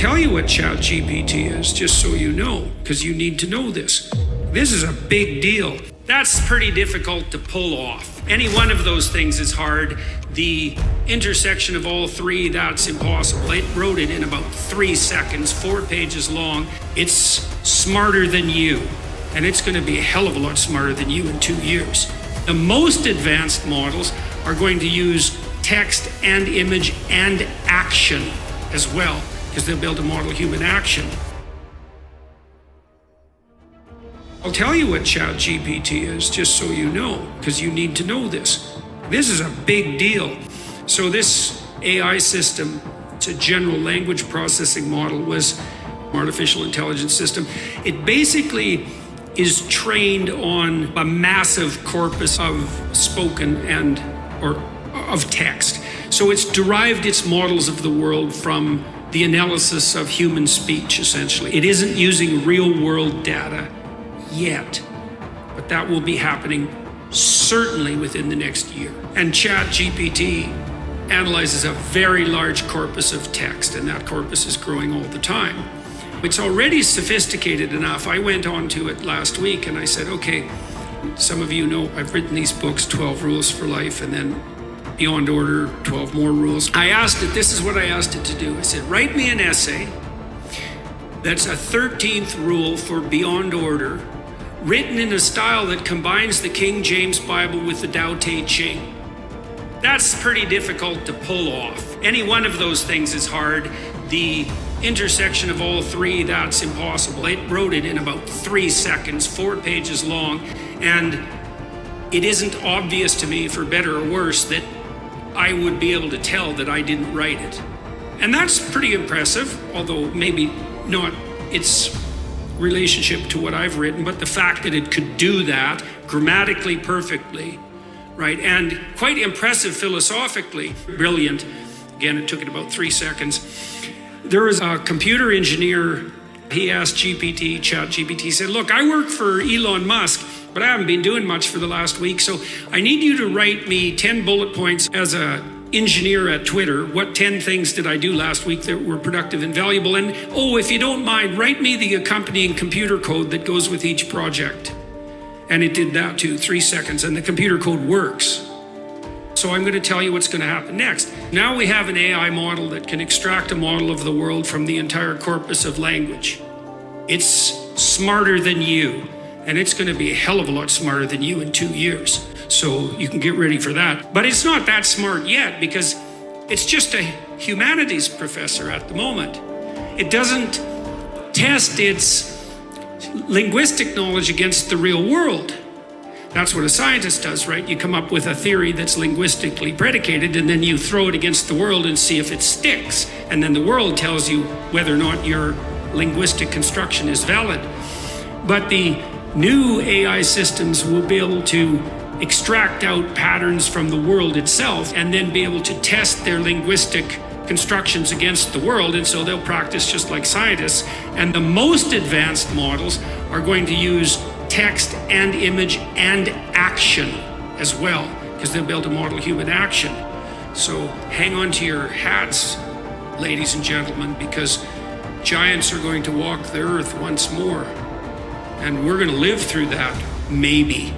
tell you what ChatGPT is, just so you know, because you need to know this. This is a big deal. That's pretty difficult to pull off. Any one of those things is hard. The intersection of all three, that's impossible. It wrote it in about 3 seconds, 4 pages long. It's smarter than you, and it's going to be a hell of a lot smarter than you in 2 years. The most advanced models are going to use text and image and action as well, because they'll be able to model human action. I'll tell you what ChatGPT is, just so you know, because you need to know this. This is a big deal. So this AI system, it's a general language processing model, was an artificial intelligence system. It basically is trained on a massive corpus of spoken or of text. So it's derived its models of the world from the analysis of human speech, essentially. It isn't using real-world data yet, but that will be happening certainly within the next year. And ChatGPT analyzes a very large corpus of text, and that corpus is growing all the time. It's already sophisticated enough. I went on to it last week and I said, okay, some of you know I've written these books, 12 Rules for Life, and then Beyond Order, 12 More Rules. I asked it, this is what I asked it to do. I said, write me an essay that's a 13th rule for Beyond Order, written in a style that combines the King James Bible with the Tao Te Ching. That's pretty difficult to pull off. Any one of those things is hard. The intersection of all three, that's impossible. It wrote it in about 3 seconds, 4 pages long, and it isn't obvious to me, for better or worse, that I would be able to tell that I didn't write it. And that's pretty impressive, although maybe not its relationship to what I've written, but the fact that it could do that grammatically perfectly, right? And quite impressive philosophically, brilliant. Again, it took it about 3 seconds. There was a computer engineer, he asked ChatGPT, said, look, I work for Elon Musk, but I haven't been doing much for the last week, so I need you to write me 10 bullet points as a engineer at Twitter. What 10 things did I do last week that were productive and valuable? And oh, if you don't mind, write me the accompanying computer code that goes with each project. And it did that too, 3 seconds, and the computer code works. So I'm going to tell you what's going to happen next. Now we have an AI model that can extract a model of the world from the entire corpus of language. It's smarter than you, and it's going to be a hell of a lot smarter than you in 2 years. So you can get ready for that. But it's not that smart yet, because it's just a humanities professor at the moment. It doesn't test its linguistic knowledge against the real world. That's what a scientist does, right? You come up with a theory that's linguistically predicated, and then you throw it against the world and see if it sticks. And then the world tells you whether or not your linguistic construction is valid. But the new AI systems will be able to extract out patterns from the world itself and then be able to test their linguistic constructions against the world, and so they'll practice just like scientists. And the most advanced models are going to use text and image and action as well, because they'll be able to model human action. So hang on to your hats, ladies and gentlemen, because giants are going to walk the earth once more, and we're going to live through that, maybe.